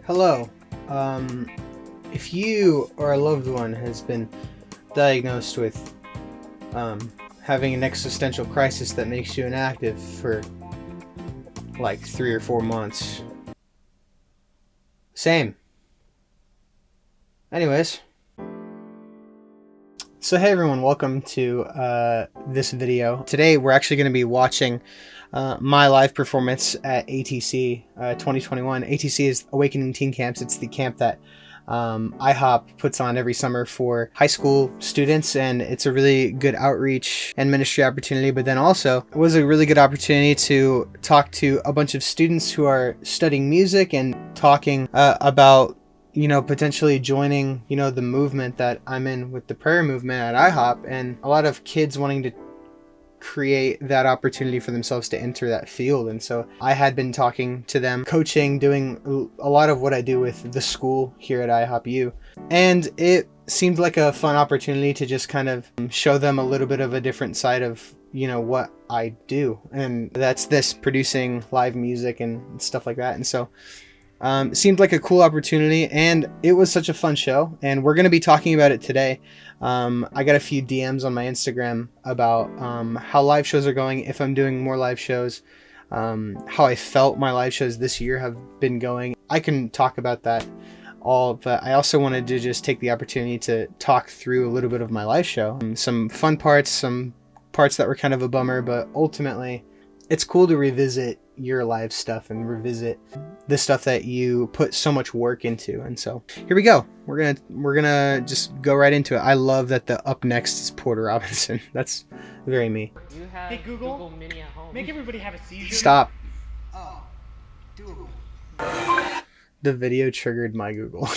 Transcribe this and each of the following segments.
Hello. If you or a loved one has been diagnosed with having an existential crisis that makes you inactive for like 3 or 4 months, same. Anyways, so hey everyone, welcome to this video. Today we're actually going to be watching my live performance at ATC 2021. ATC is Awakening Teen Camps. It's the camp that IHOP puts on every summer for high school students, and it's a really good outreach and ministry opportunity. But then also it was a really good opportunity to talk to a bunch of students who are studying music and talking about potentially joining the movement that I'm in with the prayer movement at IHOP, and a lot of kids wanting to create that opportunity for themselves to enter that field. And so I had been talking to them, coaching, doing a lot of what I do with the school here at IHOP U, and it seemed like a fun opportunity to just kind of show them a little bit of a different side of what I do, and that's this producing live music and stuff like that. And so it seemed like a cool opportunity, and it was such a fun show, and we're going to be talking about it today. I got a few DMs on my Instagram about how live shows are going, if I'm doing more live shows, how I felt my live shows this year have been going. I can talk about that all, but I also wanted to just take the opportunity to talk through a little bit of my live show. Some fun parts, some parts that were kind of a bummer, but ultimately it's cool to revisit your live stuff and revisit the stuff that you put so much work into. And so here we go. We're gonna just go right into it. I love that the up next is Porter Robinson. That's very me. You have Hey Google, Mini at home. make everybody have a seizure. Stop. Oh, doable. The video triggered my Google.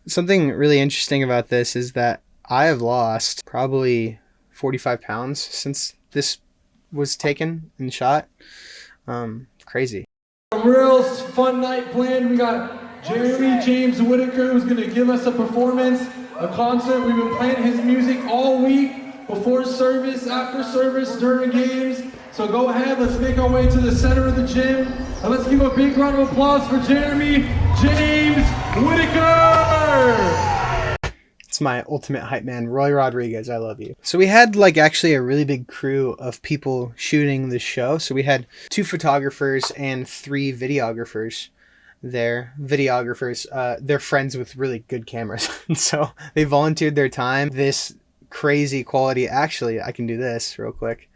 Something really interesting about this is that I have lost probably 45 pounds since this was taken and shot. Crazy. A real fun night planned. We got Jeremy James Whitaker, who's going to give us a performance, a concert. We've been playing his music all week, before service, after service, during games. So go ahead, let's make our way to the center of the gym, and let's give a big round of applause for Jeremy James Whitaker! It's my ultimate hype man, Roy Rodriguez. I love you. So we had actually a really big crew of people shooting the show. So we had 2 photographers and 3 videographers there. Videographers, they're friends with really good cameras. And so they volunteered their time. This crazy quality. Actually, I can do this real quick.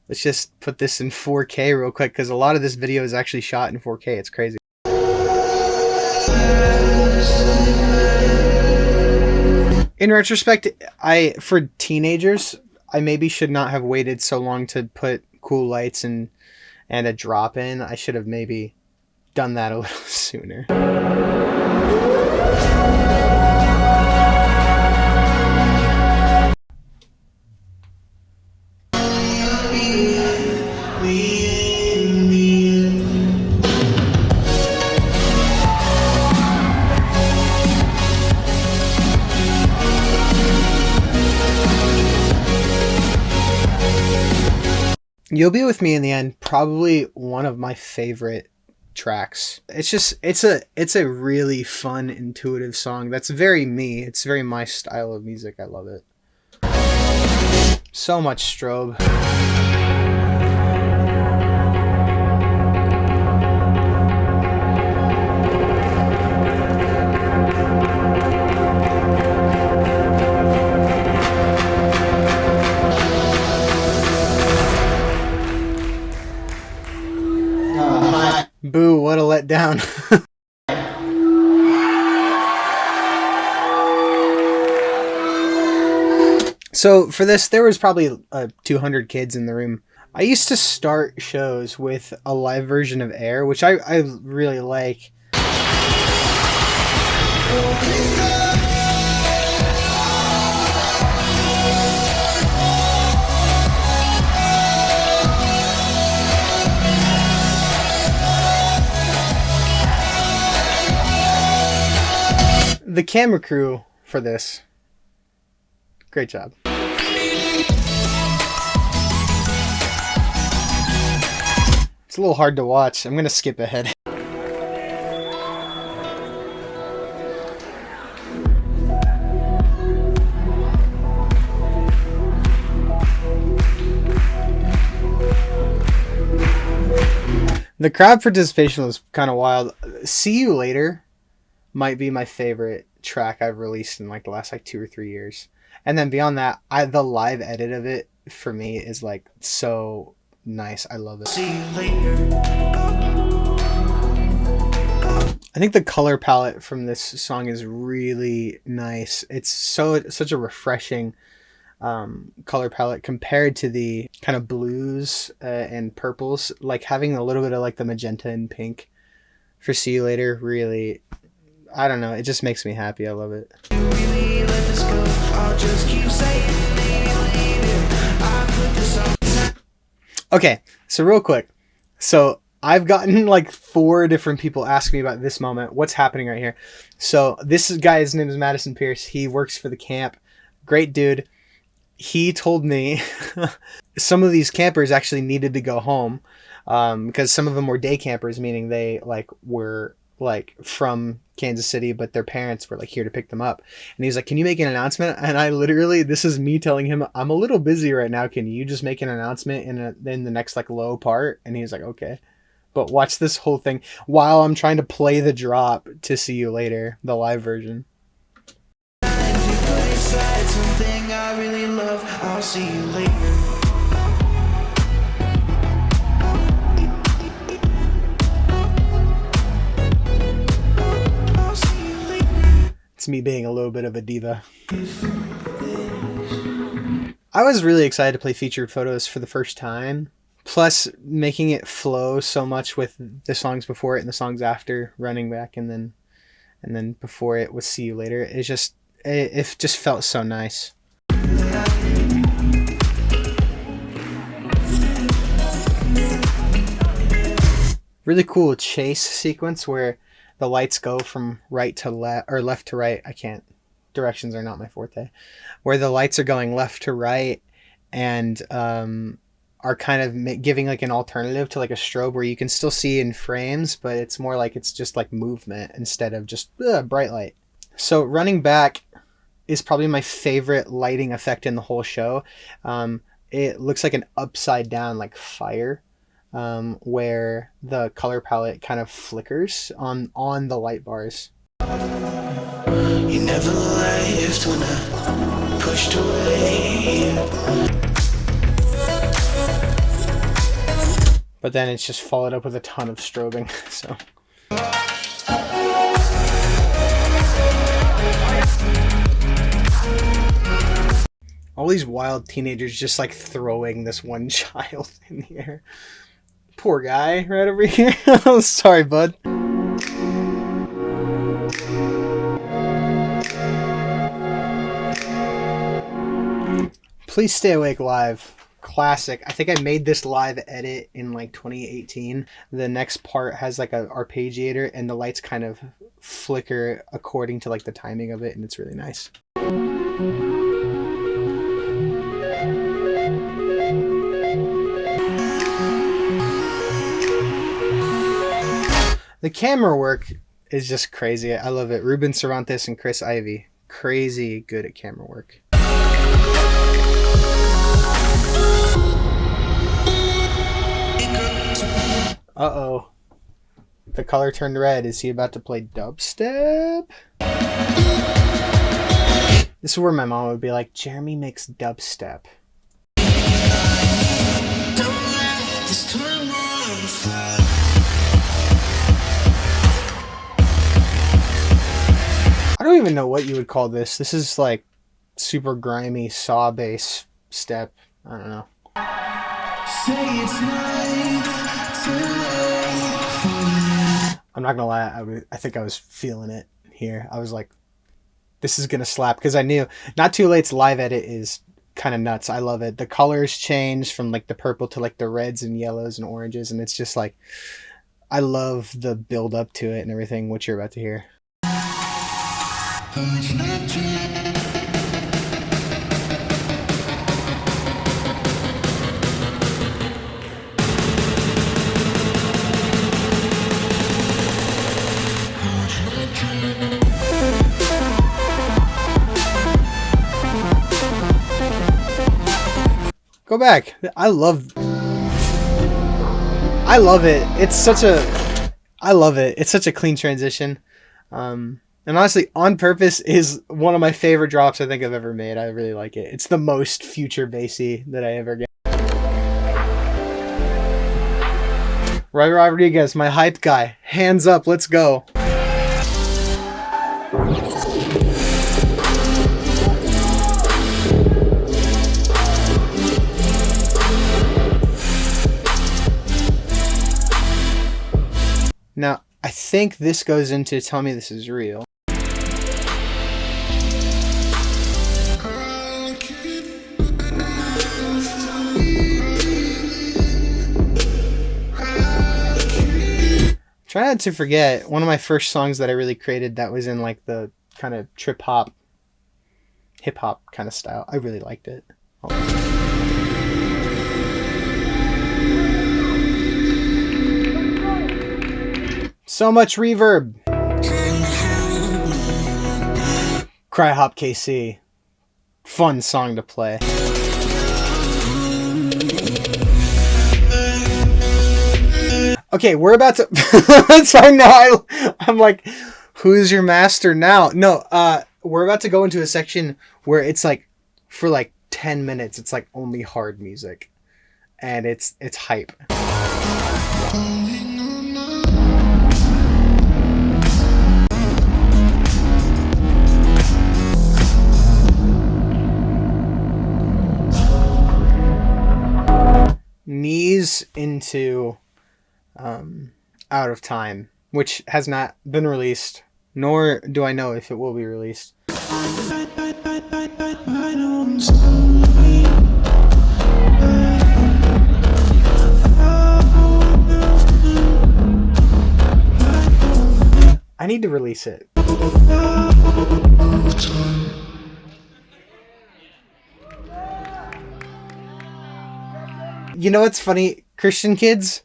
Let's just put this in 4K real quick, because a lot of this video is actually shot in 4K. It's crazy. In retrospect, for teenagers, I maybe should not have waited so long to put cool lights and a drop in. I should have maybe done that a little sooner. You'll Be With Me in the End, probably one of my favorite tracks. It's a really fun, intuitive song that's very me. It's very my style of music. I love it. So much strobe. Boo, what a letdown. So for this, there was probably 200 kids in the room. I used to start shows with a live version of Air, which I really like. The camera crew for this, great job. It's a little hard to watch. I'm gonna skip ahead. The crowd participation was kind of wild. See You Later might be my favorite track I've released in like the last like 2 or 3 years. And then beyond that, the live edit of it for me is like so nice. I love it. See you later. I think the color palette from this song is really nice. It's such a refreshing color palette compared to the kind of blues and purples. Like having a little bit of like the magenta and pink for See You Later really, I don't know, it just makes me happy. I love it. Really let this go. I'll just keep saying maybe later. I put this on. Okay, so real quick. So I've gotten like 4 different people ask me about this moment. What's happening right here? So this guy, his name is Madison Pierce. He works for the camp. Great dude. He told me some of these campers actually needed to go home because some of them were day campers, meaning they like were like from Kansas City, but their parents were like here to pick them up. And he's like, can you make an announcement? And I literally, this is me telling him, I'm a little busy right now. Can you just make an announcement in the next like low part? And he's like, okay. But watch this whole thing while I'm trying to play the drop to See You Later, the live version. Something I really love. I'll see you later. I'll see you later. It's me being a little bit of a diva. I was really excited to play featured photos for the first time. Plus, making it flow so much with the songs before it and the songs after, running back and then before it was See You Later. It just felt so nice. Really cool chase sequence where the lights go from right to left or left to right. I can't. Directions are not my forte. Where the lights are going left to right and are kind of giving like an alternative to like a strobe where you can still see in frames, but it's more like it's just like movement instead of just bright light. So running back is probably my favorite lighting effect in the whole show. It looks like an upside down like fire, where the color palette kind of flickers on the light bars. You never left when I pushed away. But then it's just followed up with a ton of strobing. So all these wild teenagers just like throwing this one child in the air. Poor guy right over here. Sorry, bud. Please Stay Awake live. Classic. I think I made this live edit in like 2018. The next part has like a arpeggiator and the lights kind of flicker according to like the timing of it, and it's really nice. The camera work is just crazy. I love it. Ruben Cervantes and Chris Ivy. Crazy good at camera work. Uh-oh. The color turned red. Is he about to play dubstep? This is where my mom would be like, Jeremy makes dubstep. I don't even know what you would call this. This is like super grimy saw bass step. I don't know. I'm not gonna lie, I think I was feeling it here. I was like, this is gonna slap, because I knew Not Too Late's live edit is kind of nuts. I love it. The colors change from like the purple to like the reds and yellows and oranges, and it's just like, I love the build up to it and everything, what you're about to hear. Go back. I love it. I love it. It's such a clean transition. And honestly, On Purpose is one of my favorite drops I think I've ever made. I really like it. It's the most future bassy that I ever get. Roy Rodriguez, my hype guy. Hands up, let's go. Now, I think this goes into Tell Me This Is Real. Try not to forget, one of my first songs that I really created that was in like the kind of trip hop, hip hop kind of style. I really liked it. So much reverb. Cry Hop KC. Fun song to play. Okay, we're about to... Sorry, now I'm like, who's your master now? No, we're about to go into a section where it's like, for like 10 minutes, it's like only hard music. And it's hype. Knees into Out of Time, which has not been released, nor do I know if it will be released. I need to release it. You know what's funny? Christian kids,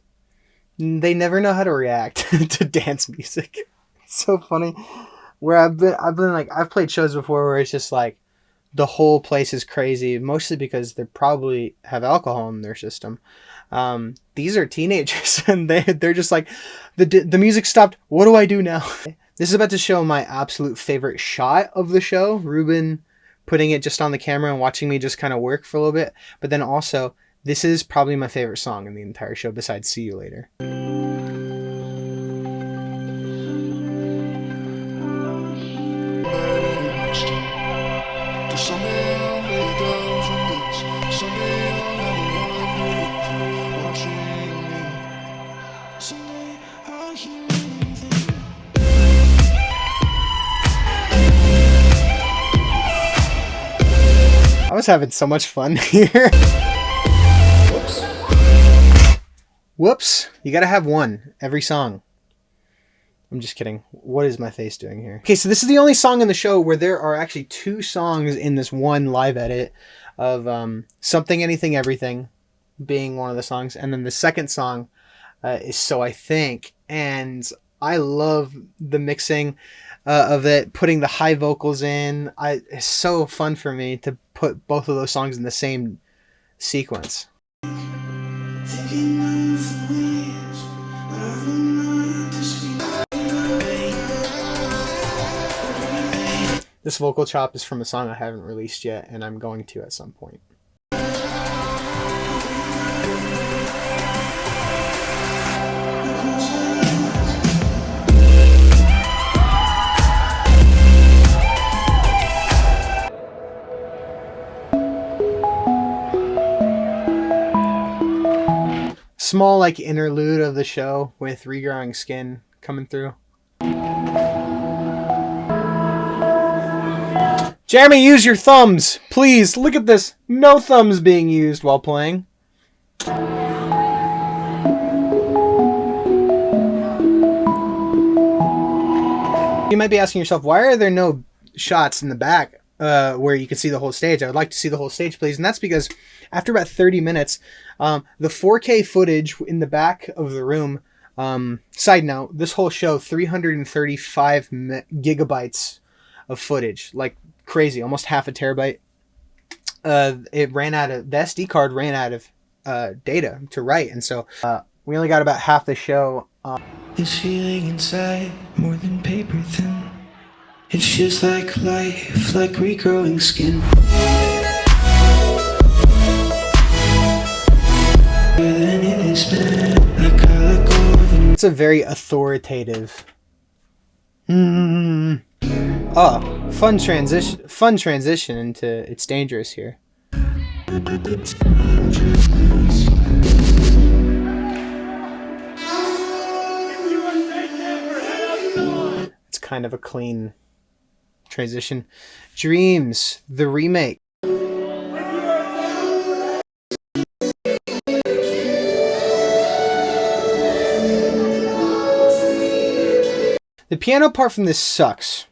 they never know how to react to dance music. It's so funny. Where I've played shows before where it's just like the whole place is crazy, mostly because they probably have alcohol in their system. These are teenagers and they're just like, the music stopped. What do I do now? This is about to show my absolute favorite shot of the show. Ruben putting it just on the camera and watching me just kind of work for a little bit. But then also, this is probably my favorite song in the entire show besides See You Later. I was having so much fun here. Whoops. You gotta have one every song. I'm just kidding. What is my face doing here? Okay, so this is the only song in the show where there are actually 2 songs in this one live edit of Something Anything Everything being one of the songs. And then the second song is So I Think. And I love the mixing of it, putting the high vocals in. It's so fun for me to put both of those songs in the same sequence. This vocal chop is from a song I haven't released yet, and I'm going to at some point. Small like interlude of the show with Regrowing Skin coming through. Jeremy, use your thumbs! Please, look at this! No thumbs being used while playing. You might be asking yourself, why are there no shots in the back where you can see the whole stage? I would like to see the whole stage, please. And that's because after about 30 minutes, the 4K footage in the back of the room, side note, this whole show, 335 gigabytes of footage, like crazy, almost half a terabyte. it ran out of, the SD card ran out of data to write, and so we only got about half the show. This feeling inside, more than paper thin. It's just like life, like regrowing skin. Than it has been, like I let go of the It's a very authoritative. Oh, fun transition into It's Dangerous here. It's kind of a clean transition. Dreams, the remake. The piano part from this sucks.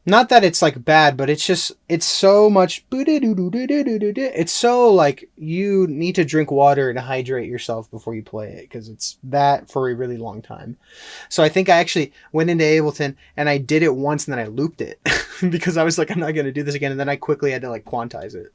Not that it's like bad, but it's just, it's so much. It's so like you need to drink water and hydrate yourself before you play it, because it's that for a really long time. So I think I actually went into Ableton and I did it once and then I looped it because I was like, I'm not going to do this again. And then I quickly had to like quantize it.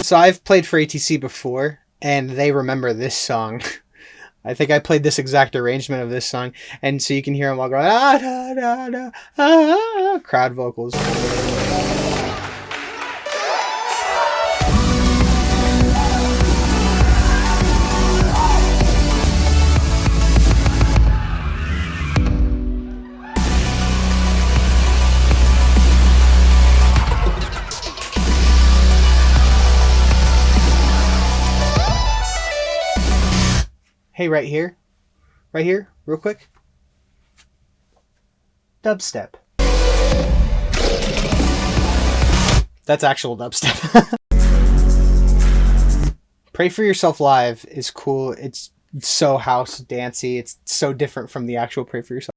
So I've played for ATC before, and they remember this song. I think I played this exact arrangement of this song, and so you can hear them all go, ah, da, da, da, ah, crowd vocals. Hey, right here, real quick. Dubstep. That's actual dubstep. Pray for Yourself Live is cool. It's so house dancey. It's so different from the actual Pray for Yourself.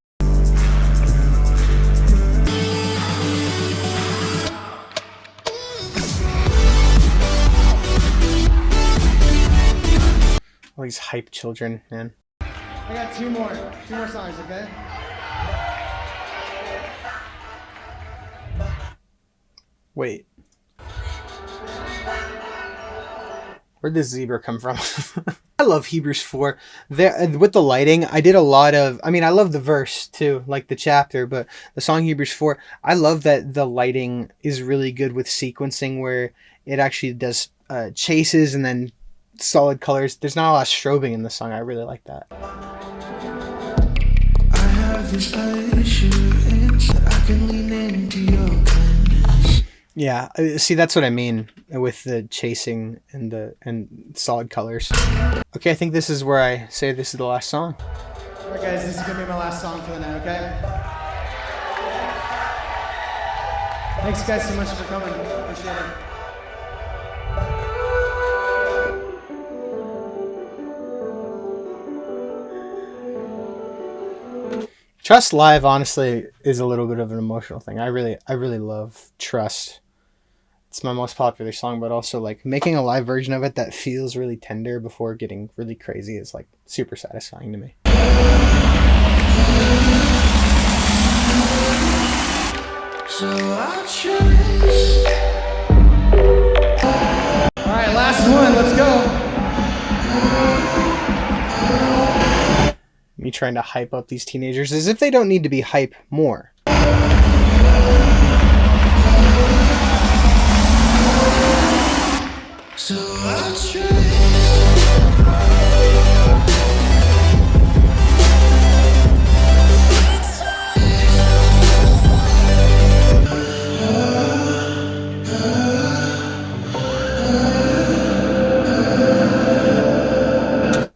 All these hype children, man. I got two more songs, okay? Wait. Where'd this zebra come from? I love Hebrews 4. There, with the lighting, I did a lot of... I mean, I love the verse, too, like the chapter, but the song Hebrews 4, I love that the lighting is really good with sequencing, where it actually does chases and then solid colors. There's not a lot of strobing in the song. I really like that. I have this assurance I can lean into your kindness. Yeah, see, that's what I mean with the chasing and solid colors. Okay, I think this is where I say this is the last song. Alright guys, this is gonna be my last song for the night, okay? Thanks guys so much for coming. Appreciate it. Trust Live, honestly, is a little bit of an emotional thing. I really love Trust. It's my most popular song, but also like making a live version of it that feels really tender before getting really crazy is like super satisfying to me. So I'll choose. Alright, last one, let's go. Me trying to hype up these teenagers as if they don't need to be hype more. So I'll choose.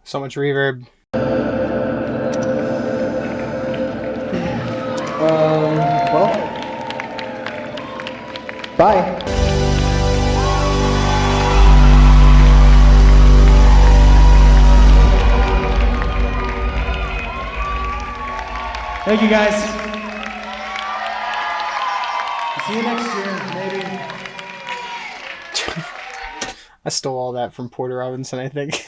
So much reverb. Well, bye. Thank you guys. See you next I stole all that from Porter Robinson, I think.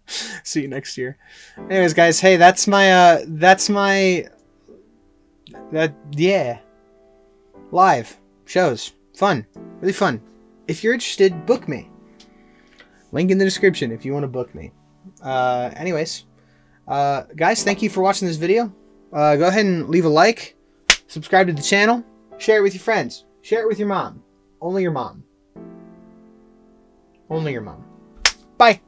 See you next year. Anyways, guys, hey, yeah. Live shows. Fun. Really fun. If you're interested, book me. Link in the description if you want to book me. Anyways, guys, thank you for watching this video. Go ahead and leave a like, subscribe to the channel, share it with your friends, share it with your mom. Only your mom. Only your mom. Bye.